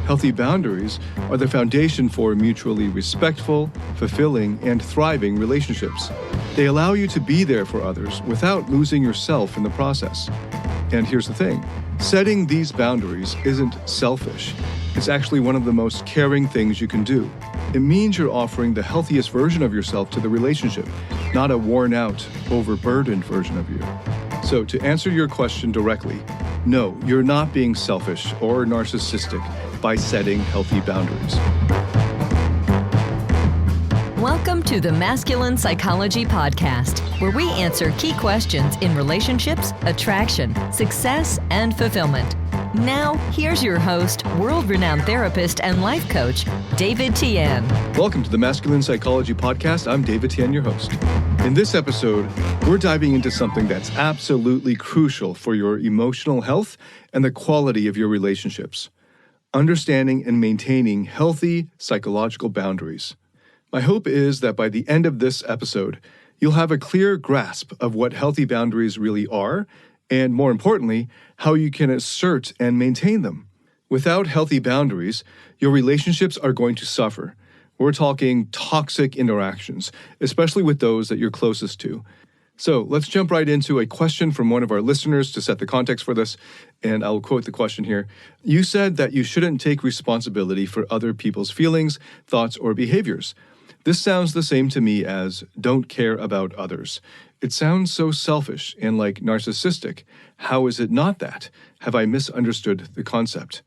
Healthy boundaries are the foundation for mutually respectful, fulfilling, and thriving relationships. They allow you to be there for others without losing yourself in the process. And here's the thing, setting these boundaries isn't selfish. It's actually one of the most caring things you can do. It means you're offering the healthiest version of yourself to the relationship, not a worn-out, overburdened version of you. So to answer your question directly, no, you're not being selfish or narcissistic by setting healthy boundaries. Welcome to the Masculine Psychology Podcast, where we answer key questions in relationships, attraction, success, and fulfillment. Now, here's your host, world-renowned therapist and life coach, David Tian. Welcome to the Masculine Psychology Podcast. I'm David Tian, your host. In this episode, we're diving into something that's absolutely crucial for your emotional health and the quality of your relationships: understanding and maintaining healthy psychological boundaries. My hope is that by the end of this episode, you'll have a clear grasp of what healthy boundaries really are, and more importantly, how you can assert and maintain them. Without healthy boundaries, your relationships are going to suffer. We're talking toxic interactions, especially with those that you're closest to. So let's jump right into a question from one of our listeners to set the context for this, and I'll quote the question here. You said that you shouldn't take responsibility for other people's feelings, thoughts, or behaviors. This sounds the same to me as don't care about others. It sounds so selfish and like narcissistic. How is it not that? Have I misunderstood the concept?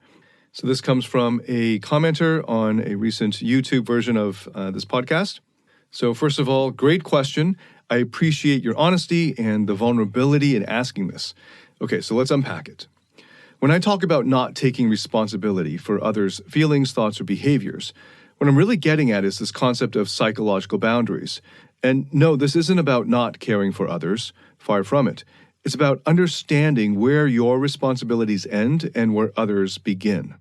So this comes from a commenter on a recent YouTube version of this podcast. So first of all, great question. I appreciate your honesty and the vulnerability in asking this. Okay, so let's unpack it. When I talk about not taking responsibility for others' feelings, thoughts, or behaviors, what I'm really getting at is this concept of psychological boundaries. And no, this isn't about not caring for others. Far from it. It's about understanding where your responsibilities end and where others begin.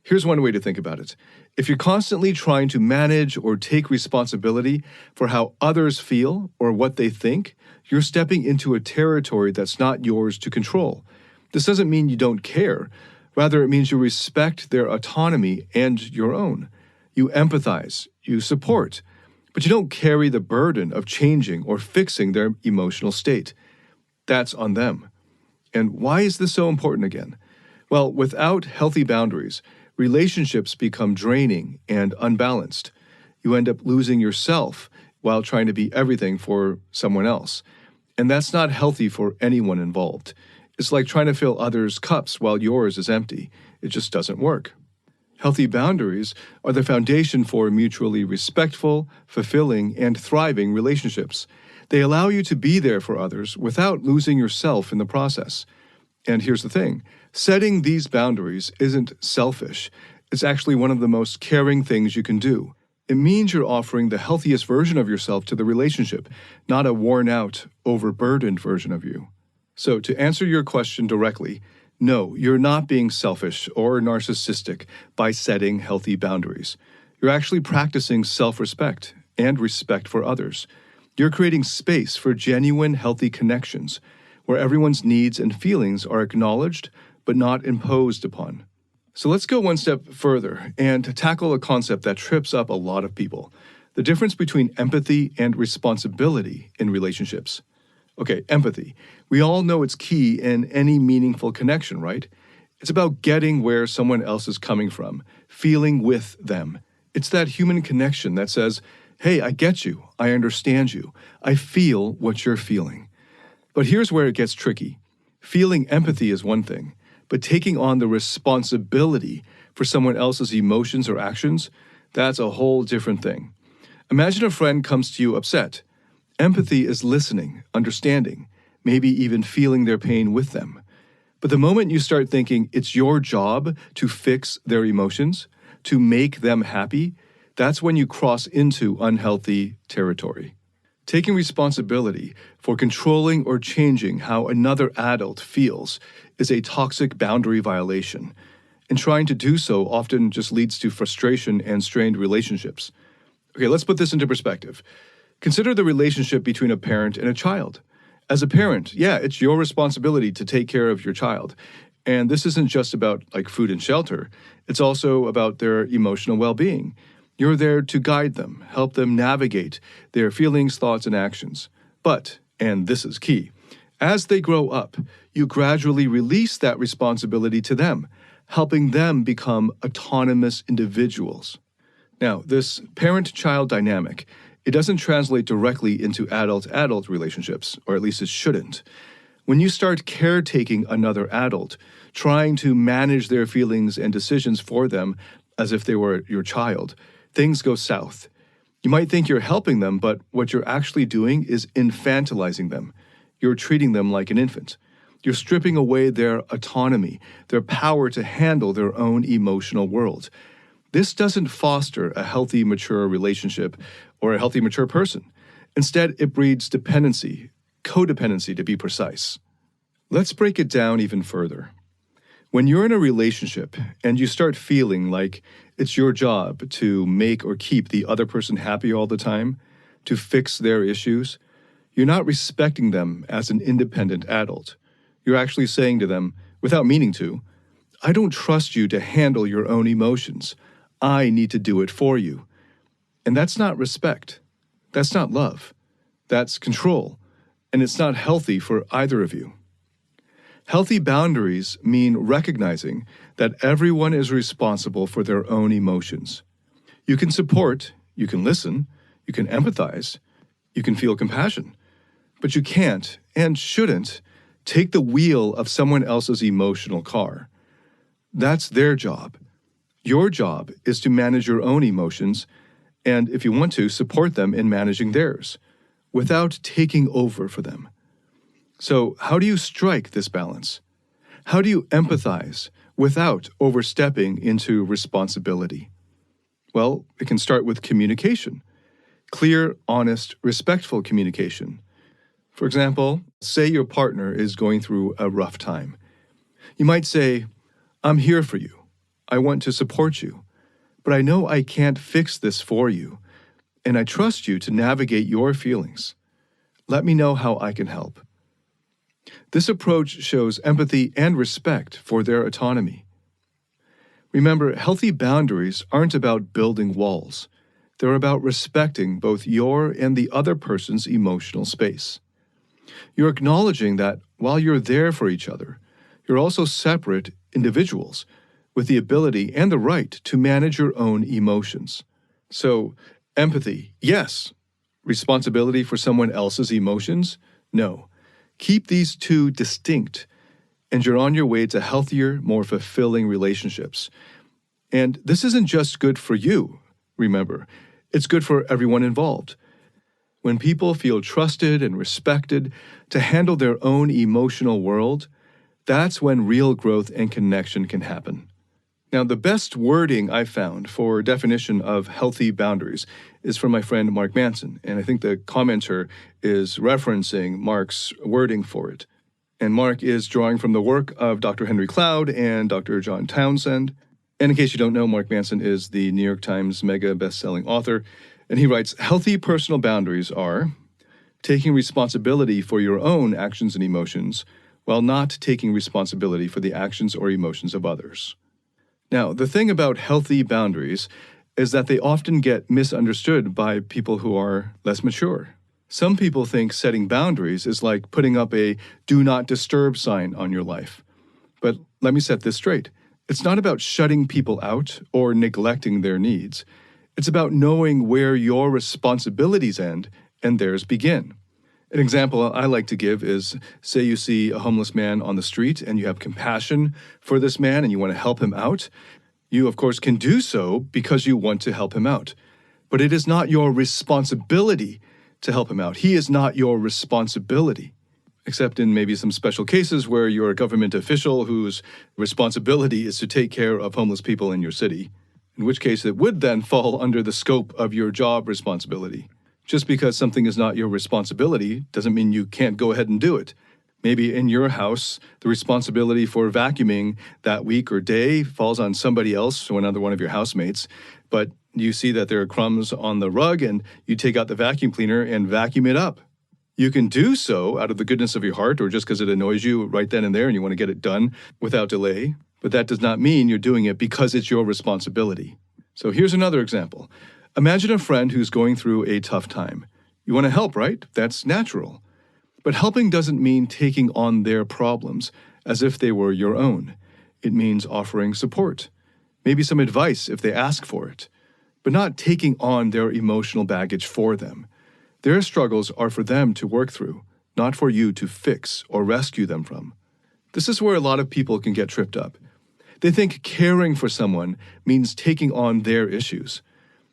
Here's one way to think about it. If you're constantly trying to manage or take responsibility for how others feel or what they think, you're stepping into a territory that's not yours to control. This doesn't mean you don't care. Rather, it means you respect their autonomy and your own. You empathize, you support, but you don't carry the burden of changing or fixing their emotional state. That's on them. And why is this so important again? Well, without healthy boundaries, relationships become draining and unbalanced. You end up losing yourself while trying to be everything for someone else. And that's not healthy for anyone involved. It's like trying to fill others' cups while yours is empty. It just doesn't work. Healthy boundaries are the foundation for mutually respectful, fulfilling, and thriving relationships. They allow you to be there for others without losing yourself in the process. And here's the thing, setting these boundaries isn't selfish. It's actually one of the most caring things you can do. It means you're offering the healthiest version of yourself to the relationship, not a worn-out, overburdened version of you. So to answer your question directly, no, you're not being selfish or narcissistic by setting healthy boundaries. You're actually practicing self-respect and respect for others. You're creating space for genuine, healthy connections where everyone's needs and feelings are acknowledged but not imposed upon. So let's go one step further and tackle a concept that trips up a lot of people: the difference between empathy and responsibility in relationships. Okay, empathy. We all know it's key in any meaningful connection, right? It's about getting where someone else is coming from, feeling with them. It's that human connection that says, hey, I get you, I understand you, I feel what you're feeling. But here's where it gets tricky. Feeling empathy is one thing, but taking on the responsibility for someone else's emotions or actions, that's a whole different thing. Imagine a friend comes to you upset. Empathy is listening, understanding, maybe even feeling their pain with them. But the moment you start thinking it's your job to fix their emotions, to make them happy, that's when you cross into unhealthy territory. Taking responsibility for controlling or changing how another adult feels is a toxic boundary violation, and trying to do so often just leads to frustration and strained relationships. Okay, let's put this into perspective. Consider the relationship between a parent and a child. As a parent, yeah, it's your responsibility to take care of your child. And this isn't just about like food and shelter. It's also about their emotional well-being. You're there to guide them, help them navigate their feelings, thoughts, and actions. But, and this is key, as they grow up, you gradually release that responsibility to them, helping them become autonomous individuals. Now, this parent-child dynamic, it doesn't translate directly into adult-adult relationships, or at least it shouldn't. When you start caretaking another adult, trying to manage their feelings and decisions for them as if they were your child, things go south. You might think you're helping them, but what you're actually doing is infantilizing them. You're treating them like an infant. You're stripping away their autonomy, their power to handle their own emotional world. This doesn't foster a healthy, mature relationship or a healthy, mature person. Instead, it breeds dependency, codependency to be precise. Let's break it down even further. When you're in a relationship and you start feeling like it's your job to make or keep the other person happy all the time, to fix their issues, you're not respecting them as an independent adult. You're actually saying to them, without meaning to, I don't trust you to handle your own emotions. I need to do it for you. And that's not respect. That's not love. That's control. And it's not healthy for either of you. Healthy boundaries mean recognizing that everyone is responsible for their own emotions. You can support, you can listen, you can empathize, you can feel compassion, but you can't and shouldn't take the wheel of someone else's emotional car. That's their job. Your job is to manage your own emotions and, if you want to, support them in managing theirs without taking over for them. So, how do you strike this balance? How do you empathize without overstepping into responsibility? Well, it can start with communication. Clear, honest, respectful communication. For example, say your partner is going through a rough time. You might say, I'm here for you. I want to support you. But I know I can't fix this for you, and I trust you to navigate your feelings. Let me know how I can help. This approach shows empathy and respect for their autonomy. Remember, healthy boundaries aren't about building walls. They're about respecting both your and the other person's emotional space. You're acknowledging that while you're there for each other, you're also separate individuals with the ability and the right to manage your own emotions. So, empathy, yes. Responsibility for someone else's emotions, no. Keep these two distinct, and you're on your way to healthier, more fulfilling relationships. And this isn't just good for you, remember. It's good for everyone involved. When people feel trusted and respected to handle their own emotional world, that's when real growth and connection can happen. Now, the best wording I found for definition of healthy boundaries is from my friend Mark Manson, and I think the commenter is referencing Mark's wording for it. And Mark is drawing from the work of Dr. Henry Cloud and Dr. John Townsend. And in case you don't know, Mark Manson is the New York Times mega best-selling author, and he writes, healthy personal boundaries are taking responsibility for your own actions and emotions while not taking responsibility for the actions or emotions of others. Now, the thing about healthy boundaries is that they often get misunderstood by people who are less mature. Some people think setting boundaries is like putting up a do not disturb sign on your life. But let me set this straight. It's not about shutting people out or neglecting their needs. It's about knowing where your responsibilities end and theirs begin. An example I like to give is, say you see a homeless man on the street and you have compassion for this man and you want to help him out. You, of course, can do so because you want to help him out. But it is not your responsibility to help him out. He is not your responsibility, except in maybe some special cases where you're a government official whose responsibility is to take care of homeless people in your city, in which case it would then fall under the scope of your job responsibility. Just because something is not your responsibility doesn't mean you can't go ahead and do it. Maybe in your house, the responsibility for vacuuming that week or day falls on somebody else or another one of your housemates, but you see that there are crumbs on the rug and you take out the vacuum cleaner and vacuum it up. You can do so out of the goodness of your heart or just because it annoys you right then and there and you want to get it done without delay. But that does not mean you're doing it because it's your responsibility. So here's another example. Imagine a friend who's going through a tough time. You want to help, right? That's natural. But helping doesn't mean taking on their problems as if they were your own. It means offering support, maybe some advice if they ask for it, but not taking on their emotional baggage for them. Their struggles are for them to work through, not for you to fix or rescue them from. This is where a lot of people can get tripped up. They think caring for someone means taking on their issues.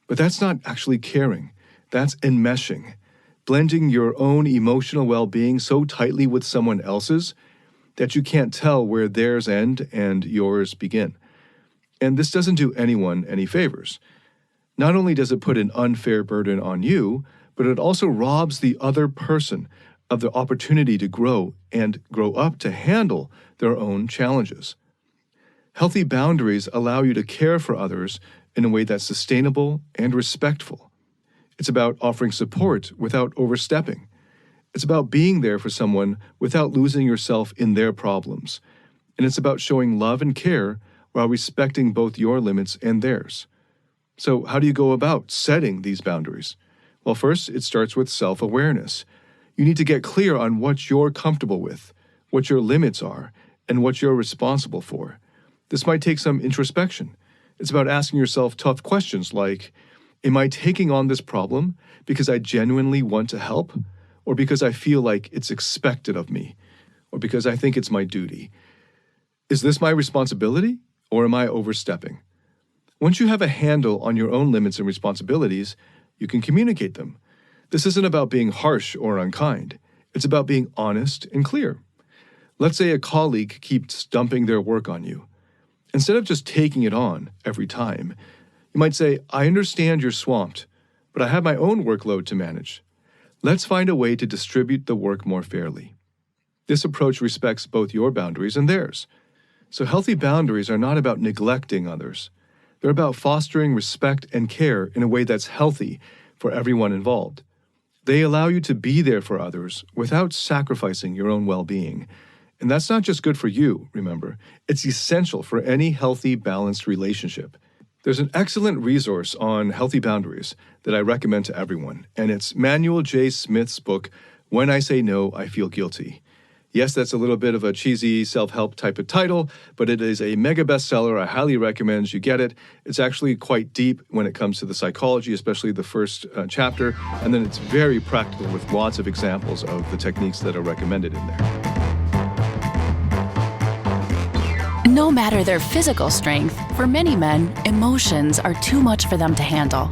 But that's not actually caring. That's enmeshing, blending your own emotional well-being so tightly with someone else's that you can't tell where theirs end and yours begin. And this doesn't do anyone any favors. Not only does it put an unfair burden on you, but it also robs the other person of the opportunity to grow and grow up to handle their own challenges. Healthy boundaries allow you to care for others in a way that's sustainable and respectful. It's about offering support without overstepping. It's about being there for someone without losing yourself in their problems. And it's about showing love and care while respecting both your limits and theirs. So how do you go about setting these boundaries? Well, first, it starts with self-awareness. You need to get clear on what you're comfortable with, what your limits are, and what you're responsible for. This might take some introspection. It's about asking yourself tough questions like, am I taking on this problem because I genuinely want to help, or because I feel like it's expected of me, or because I think it's my duty? Is this my responsibility, or am I overstepping? Once you have a handle on your own limits and responsibilities, you can communicate them. This isn't about being harsh or unkind. It's about being honest and clear. Let's say a colleague keeps dumping their work on you. Instead of just taking it on every time, you might say, I understand you're swamped, but I have my own workload to manage. Let's find a way to distribute the work more fairly. This approach respects both your boundaries and theirs. So healthy boundaries are not about neglecting others. They're about fostering respect and care in a way that's healthy for everyone involved. They allow you to be there for others without sacrificing your own well-being. And that's not just good for you, remember. It's essential for any healthy, balanced relationship. There's an excellent resource on healthy boundaries that I recommend to everyone, and it's Manuel J. Smith's book, When I Say No, I Feel Guilty. Yes, that's a little bit of a cheesy self-help type of title, but it is a mega bestseller. I highly recommend you get it. It's actually quite deep when it comes to the psychology, especially the first chapter, and then it's very practical with lots of examples of the techniques that are recommended in there. No matter their physical strength, for many men, emotions are too much for them to handle.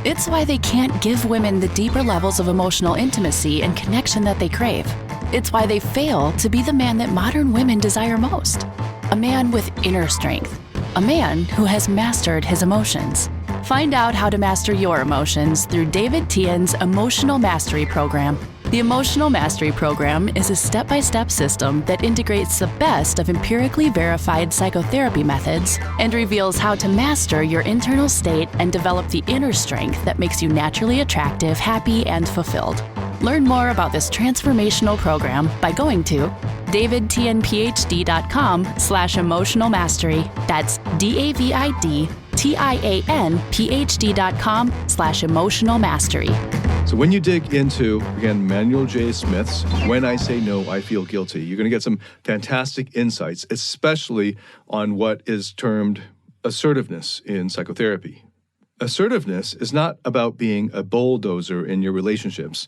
It's why they can't give women the deeper levels of emotional intimacy and connection that they crave. It's why they fail to be the man that modern women desire most. A man with inner strength. A man who has mastered his emotions. Find out how to master your emotions through David Tian's Emotional Mastery Program. The Emotional Mastery Program is a step-by-step system that integrates the best of empirically verified psychotherapy methods and reveals how to master your internal state and develop the inner strength that makes you naturally attractive, happy, and fulfilled. Learn more about this transformational program by going to davidtianphd.com/emotional mastery. That's DAVIDTIANPhD.com/emotional mastery. So when you dig into, again, Manuel J. Smith's When I Say No, I Feel Guilty, you're going to get some fantastic insights, especially on what is termed assertiveness in psychotherapy. Assertiveness is not about being a bulldozer in your relationships,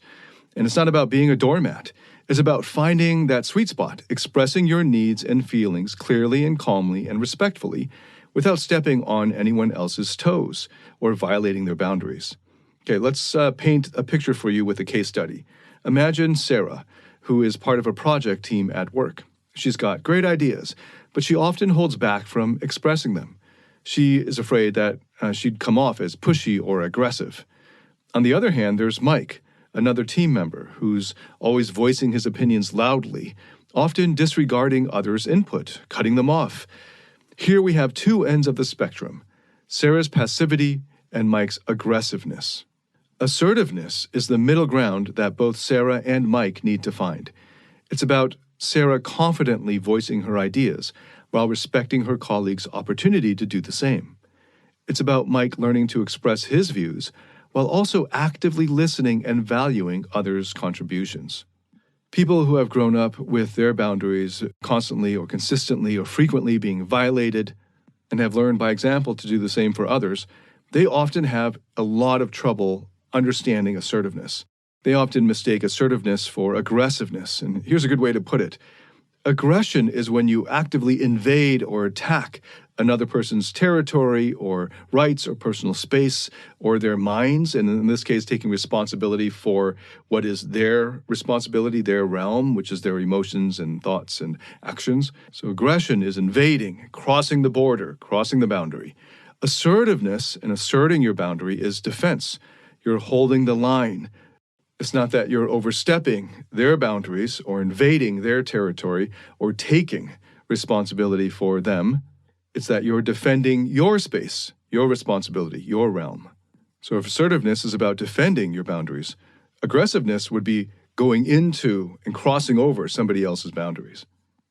and it's not about being a doormat. It's about finding that sweet spot, expressing your needs and feelings clearly and calmly and respectfully without stepping on anyone else's toes or violating their boundaries. Okay, let's paint a picture for you with a case study. Imagine Sarah, who is part of a project team at work. She's got great ideas, but she often holds back from expressing them. She is afraid that she'd come off as pushy or aggressive. On the other hand, there's Mike, another team member who's always voicing his opinions loudly, often disregarding others' input, cutting them off. Here we have two ends of the spectrum, Sarah's passivity and Mike's aggressiveness. Assertiveness is the middle ground that both Sarah and Mike need to find. It's about Sarah confidently voicing her ideas while respecting her colleagues' opportunity to do the same. It's about Mike learning to express his views while also actively listening and valuing others' contributions. People who have grown up with their boundaries constantly or consistently or frequently being violated and have learned by example to do the same for others, they often have a lot of trouble understanding assertiveness. They often mistake assertiveness for aggressiveness, and here's a good way to put it. Aggression is when you actively invade or attack another person's territory or rights or personal space or their minds, and in this case, taking responsibility for what is their responsibility, their realm, which is their emotions and thoughts and actions. So aggression is invading, crossing the border, crossing the boundary. Assertiveness and asserting your boundary is defense. You're holding the line. It's not that you're overstepping their boundaries or invading their territory or taking responsibility for them. It's that you're defending your space, your responsibility, your realm. So if assertiveness is about defending your boundaries, aggressiveness would be going into and crossing over somebody else's boundaries.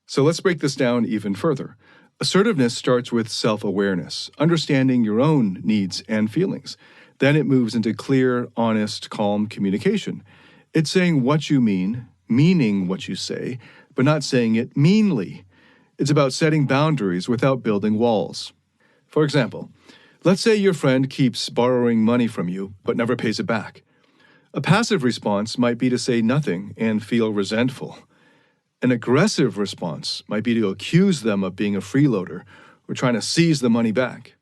So let's break this down even further. Assertiveness starts with self-awareness, understanding your own needs and feelings. Then it moves into clear, honest, calm communication. It's saying what you mean, meaning what you say, but not saying it meanly. It's about setting boundaries without building walls. For example, let's say your friend keeps borrowing money from you but never pays it back. A passive response might be to say nothing and feel resentful. An aggressive response might be to accuse them of being a freeloader or trying to seize the money back.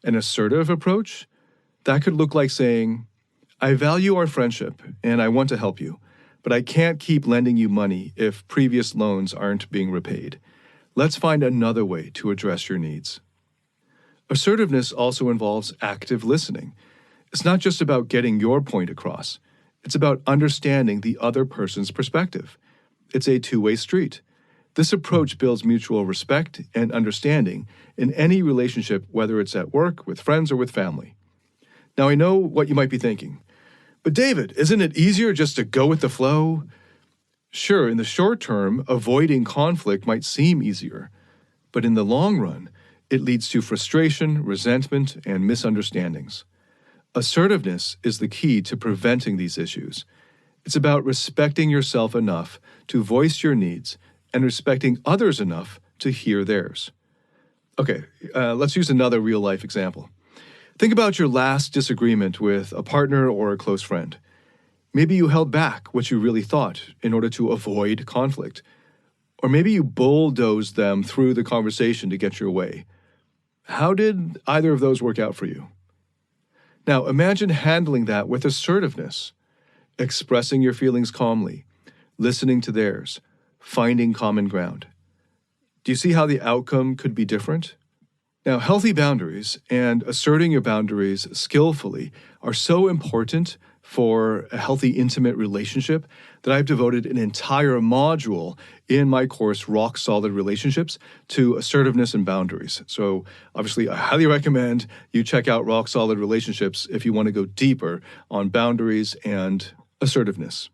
An assertive approach? That could look like saying, I value our friendship and I want to help you, but I can't keep lending you money if previous loans aren't being repaid. Let's find another way to address your needs. Assertiveness also involves active listening. It's not just about getting your point across. It's about understanding the other person's perspective. It's a two-way street. This approach builds mutual respect and understanding in any relationship, whether it's at work, with friends, or with family. Now, I know what you might be thinking. But David, isn't it easier just to go with the flow? Sure, in the short term, avoiding conflict might seem easier. But in the long run, it leads to frustration, resentment, and misunderstandings. Assertiveness is the key to preventing these issues. It's about respecting yourself enough to voice your needs and respecting others enough to hear theirs. Okay, let's use another real-life example. Think about your last disagreement with a partner or a close friend. Maybe you held back what you really thought in order to avoid conflict. Or maybe you bulldozed them through the conversation to get your way. How did either of those work out for you? Now, imagine handling that with assertiveness, expressing your feelings calmly, listening to theirs, finding common ground. Do you see how the outcome could be different? Now, healthy boundaries and asserting your boundaries skillfully are so important for a healthy, intimate relationship that I've devoted an entire module in my course, Rock Solid Relationships, to assertiveness and boundaries. So obviously, I highly recommend you check out Rock Solid Relationships if you want to go deeper on boundaries and assertiveness.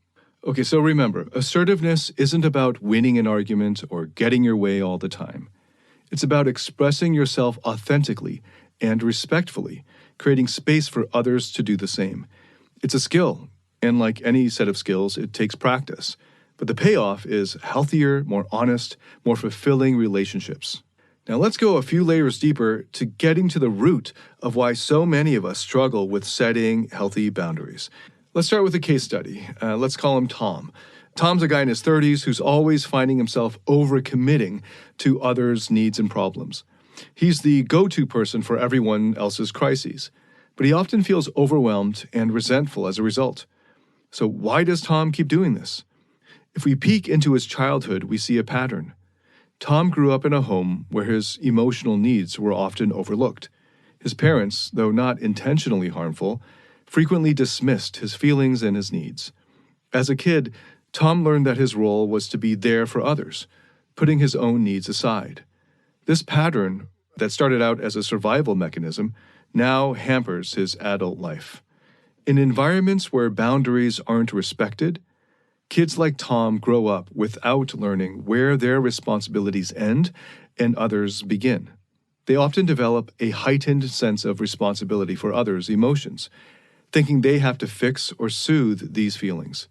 Okay, so remember, assertiveness isn't about winning an argument or getting your way all the time. It's about expressing yourself authentically and respectfully, creating space for others to do the same. It's a skill, and like any set of skills, it takes practice. But the payoff is healthier, more honest, more fulfilling relationships. Now let's go a few layers deeper to getting to the root of why so many of us struggle with setting healthy boundaries. Let's start with a case study. Let's call him Tom. Tom's a guy in his 30s who's always finding himself overcommitting to others' needs and problems. He's the go-to person for everyone else's crises, but he often feels overwhelmed and resentful as a result. So why does Tom keep doing this? If we peek into his childhood, we see a pattern. Tom grew up in a home where his emotional needs were often overlooked. His parents, though not intentionally harmful, frequently dismissed his feelings and his needs. As a kid, Tom learned that his role was to be there for others, putting his own needs aside. This pattern, that started out as a survival mechanism, now hampers his adult life. In environments where boundaries aren't respected, kids like Tom grow up without learning where their responsibilities end and others begin. They often develop a heightened sense of responsibility for others' emotions, thinking they have to fix or soothe these feelings.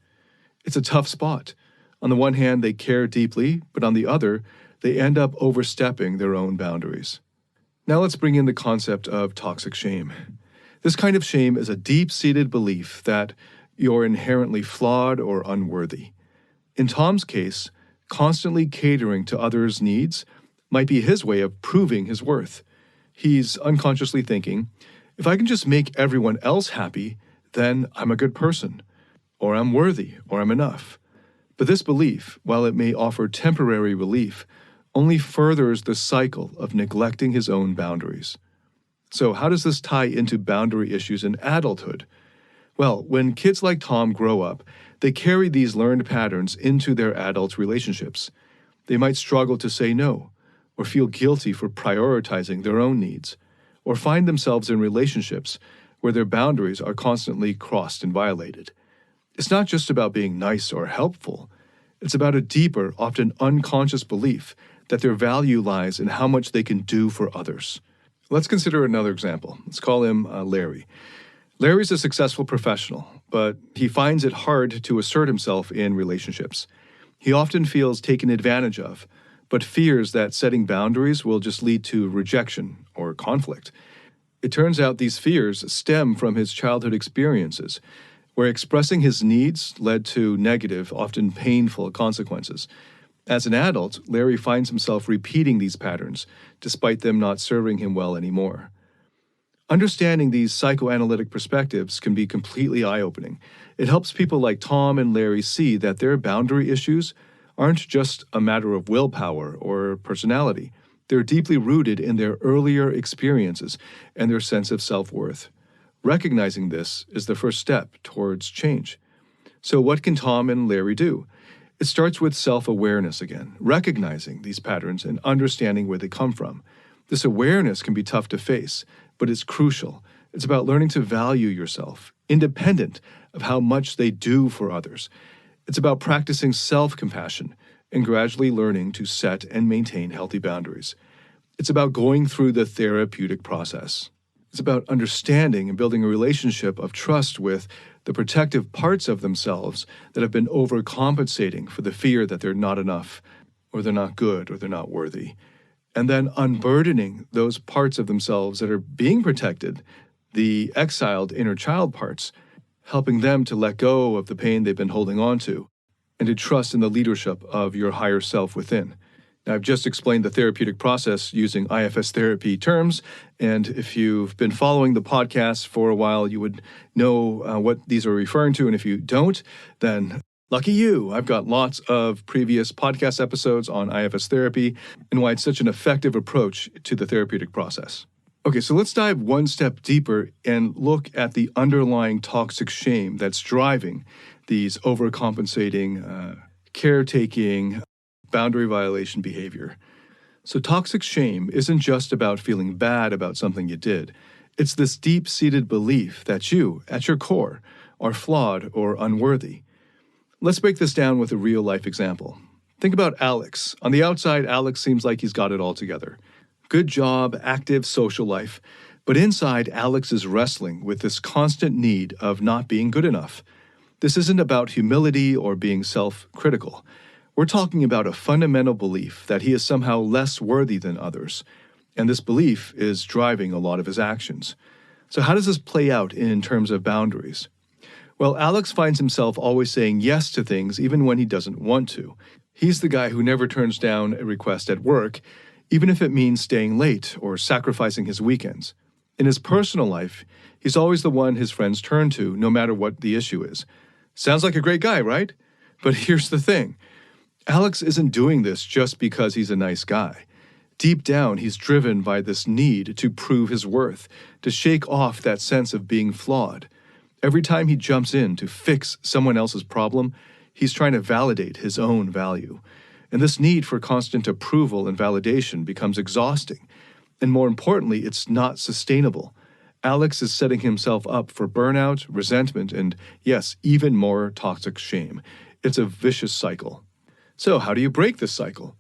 It's a tough spot. On the one hand, they care deeply, but on the other, they end up overstepping their own boundaries. Now let's bring in the concept of toxic shame. This kind of shame is a deep-seated belief that you're inherently flawed or unworthy. In Tom's case, constantly catering to others' needs might be his way of proving his worth. He's unconsciously thinking, if I can just make everyone else happy, then I'm a good person, or I'm worthy, or I'm enough. But this belief, while it may offer temporary relief, only furthers the cycle of neglecting his own boundaries. So how does this tie into boundary issues in adulthood? Well, when kids like Tom grow up, they carry these learned patterns into their adult relationships. They might struggle to say no, or feel guilty for prioritizing their own needs, or find themselves in relationships where their boundaries are constantly crossed and violated. It's not just about being nice or helpful. It's about a deeper, often unconscious belief that their value lies in how much they can do for others. Let's consider another example. Let's call him Larry. Larry's a successful professional, but he finds it hard to assert himself in relationships. He often feels taken advantage of, but fears that setting boundaries will just lead to rejection or conflict. It turns out these fears stem from his childhood experiences, where expressing his needs led to negative, often painful consequences. As an adult, Larry finds himself repeating these patterns, despite them not serving him well anymore. Understanding these psychoanalytic perspectives can be completely eye-opening. It helps people like Tom and Larry see that their boundary issues aren't just a matter of willpower or personality. They're deeply rooted in their earlier experiences and their sense of self-worth. Recognizing this is the first step towards change. So what can Tom and Larry do? It starts with self-awareness again, recognizing these patterns and understanding where they come from. This awareness can be tough to face, but it's crucial. It's about learning to value yourself, independent of how much they do for others. It's about practicing self-compassion and gradually learning to set and maintain healthy boundaries. It's about going through the therapeutic process. It's about understanding and building a relationship of trust with the protective parts of themselves that have been overcompensating for the fear that they're not enough, or they're not good, or they're not worthy. And then unburdening those parts of themselves that are being protected, the exiled inner child parts, helping them to let go of the pain they've been holding on to, and to trust in the leadership of your higher self within. Now, I've just explained the therapeutic process using IFS therapy terms, and if you've been following the podcast for a while, you would know what these are referring to, and if you don't, then lucky you. I've got lots of previous podcast episodes on IFS therapy and why it's such an effective approach to the therapeutic process. Okay, so let's dive one step deeper and look at the underlying toxic shame that's driving these overcompensating, caretaking, boundary violation behavior. So toxic shame isn't just about feeling bad about something you did. It's this deep-seated belief that you, at your core, are flawed or unworthy. Let's break this down with a real-life example. Think about Alex. On the outside, Alex seems like he's got it all together. Good job, active social life. But inside, Alex is wrestling with this constant need of not being good enough. This isn't about humility or being self-critical. We're talking about a fundamental belief that he is somehow less worthy than others, and this belief is driving a lot of his actions. So how does this play out in terms of boundaries? Well, Alex finds himself always saying yes to things even when he doesn't want to. He's the guy who never turns down a request at work, even if it means staying late or sacrificing his weekends. In his personal life, he's always the one his friends turn to, no matter what the issue is. Sounds like a great guy, right? But here's the thing. Alex isn't doing this just because he's a nice guy. Deep down, he's driven by this need to prove his worth, to shake off that sense of being flawed. Every time he jumps in to fix someone else's problem, he's trying to validate his own value. And this need for constant approval and validation becomes exhausting. And more importantly, it's not sustainable. Alex is setting himself up for burnout, resentment, and yes, even more toxic shame. It's a vicious cycle. So how do you break this cycle?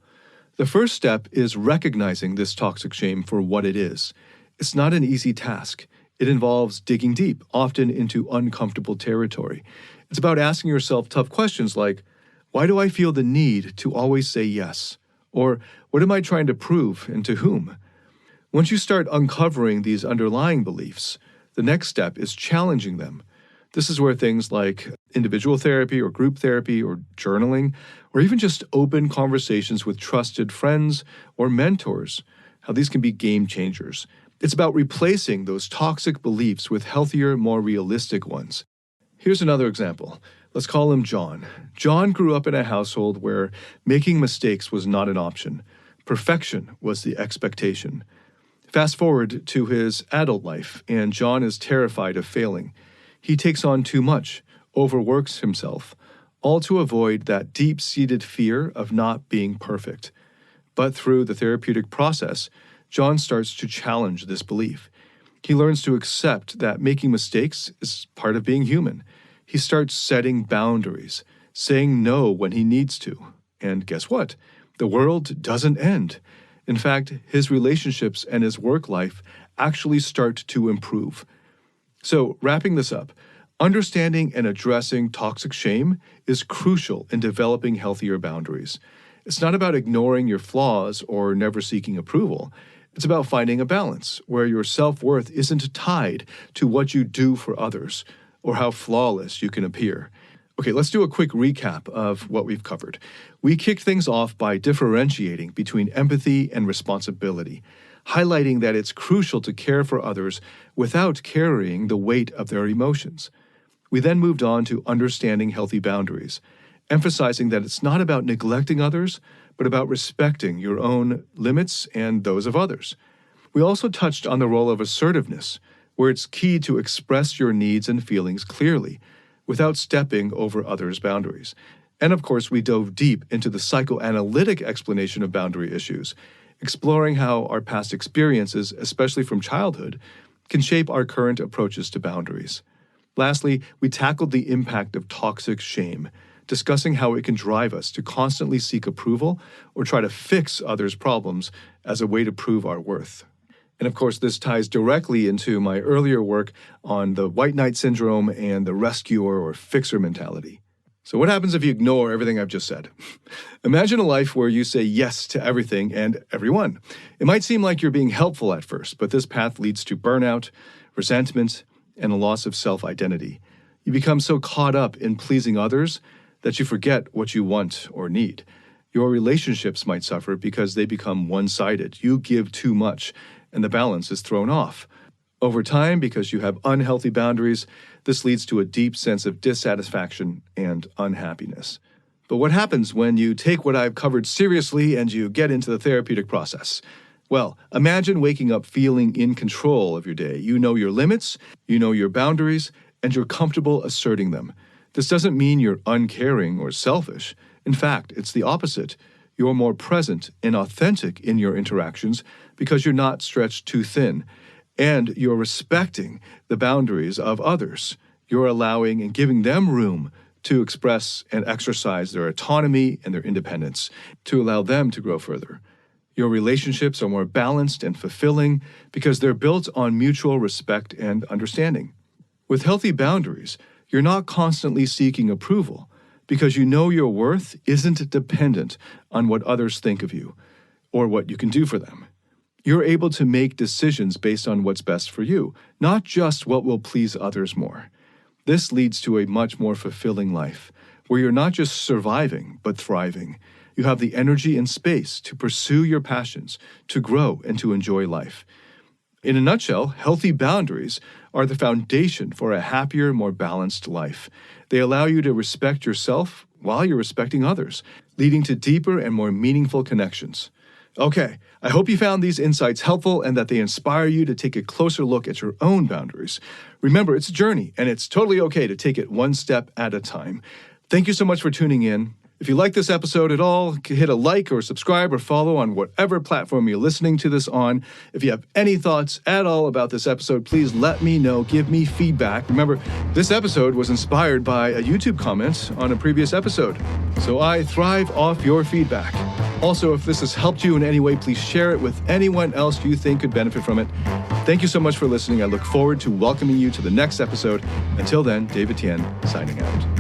The first step is recognizing this toxic shame for what it is. It's not an easy task. It involves digging deep, often into uncomfortable territory. It's about asking yourself tough questions like, why do I feel the need to always say yes? Or what am I trying to prove and to whom? Once you start uncovering these underlying beliefs, the next step is challenging them. This is where things like individual therapy or group therapy or journaling, or even just open conversations with trusted friends or mentors, how these can be game changers. It's about replacing those toxic beliefs with healthier, more realistic ones. Here's another example. Let's call him John. John grew up in a household where making mistakes was not an option. Perfection was the expectation. Fast forward to his adult life, and John is terrified of failing. He takes on too much, overworks himself, all to avoid that deep-seated fear of not being perfect. But through the therapeutic process, John starts to challenge this belief. He learns to accept that making mistakes is part of being human. He starts setting boundaries, saying no when he needs to. And guess what? The world doesn't end. In fact, his relationships and his work life actually start to improve. So, wrapping this up, understanding and addressing toxic shame is crucial in developing healthier boundaries. It's not about ignoring your flaws or never seeking approval. It's about finding a balance where your self-worth isn't tied to what you do for others or how flawless you can appear. Okay, let's do a quick recap of what we've covered. We kicked things off by differentiating between empathy and responsibility, highlighting that it's crucial to care for others without carrying the weight of their emotions. We then moved on to understanding healthy boundaries, emphasizing that it's not about neglecting others, but about respecting your own limits and those of others. We also touched on the role of assertiveness, where it's key to express your needs and feelings clearly, without stepping over others' boundaries. And of course, we dove deep into the psychoanalytic explanation of boundary issues, exploring how our past experiences, especially from childhood, can shape our current approaches to boundaries. Lastly, we tackled the impact of toxic shame, discussing how it can drive us to constantly seek approval or try to fix others' problems as a way to prove our worth. And of course, this ties directly into my earlier work on the white knight syndrome and the rescuer or fixer mentality. So what happens if you ignore everything I've just said? Imagine a life where you say yes to everything and everyone. It might seem like you're being helpful at first, but this path leads to burnout, resentment, and a loss of self-identity. You become so caught up in pleasing others that you forget what you want or need. Your relationships might suffer because they become one-sided. You give too much, and the balance is thrown off. Over time, because you have unhealthy boundaries, this leads to a deep sense of dissatisfaction and unhappiness. But what happens when you take what I've covered seriously and you get into the therapeutic process? Well, imagine waking up feeling in control of your day. You know your limits, you know your boundaries, and you're comfortable asserting them. This doesn't mean you're uncaring or selfish. In fact, it's the opposite. You're more present and authentic in your interactions because you're not stretched too thin, and you're respecting the boundaries of others. You're allowing and giving them room to express and exercise their autonomy and their independence, to allow them to grow further. Your relationships are more balanced and fulfilling because they're built on mutual respect and understanding. With healthy boundaries, you're not constantly seeking approval because you know your worth isn't dependent on what others think of you or what you can do for them. You're able to make decisions based on what's best for you, not just what will please others more. This leads to a much more fulfilling life, where you're not just surviving, but thriving. You have the energy and space to pursue your passions, to grow, and to enjoy life. In a nutshell, healthy boundaries are the foundation for a happier, more balanced life. They allow you to respect yourself while you're respecting others, leading to deeper and more meaningful connections. Okay, I hope you found these insights helpful and that they inspire you to take a closer look at your own boundaries. Remember, it's a journey, and it's totally okay to take it one step at a time. Thank you so much for tuning in. If you like this episode at all, hit a like or subscribe or follow on whatever platform you're listening to this on. If you have any thoughts at all about this episode, please let me know. Give me feedback. Remember, this episode was inspired by a YouTube comment on a previous episode, so I thrive off your feedback. Also, if this has helped you in any way, please share it with anyone else you think could benefit from it. Thank you so much for listening. I look forward to welcoming you to the next episode. Until then, David Tian, signing out.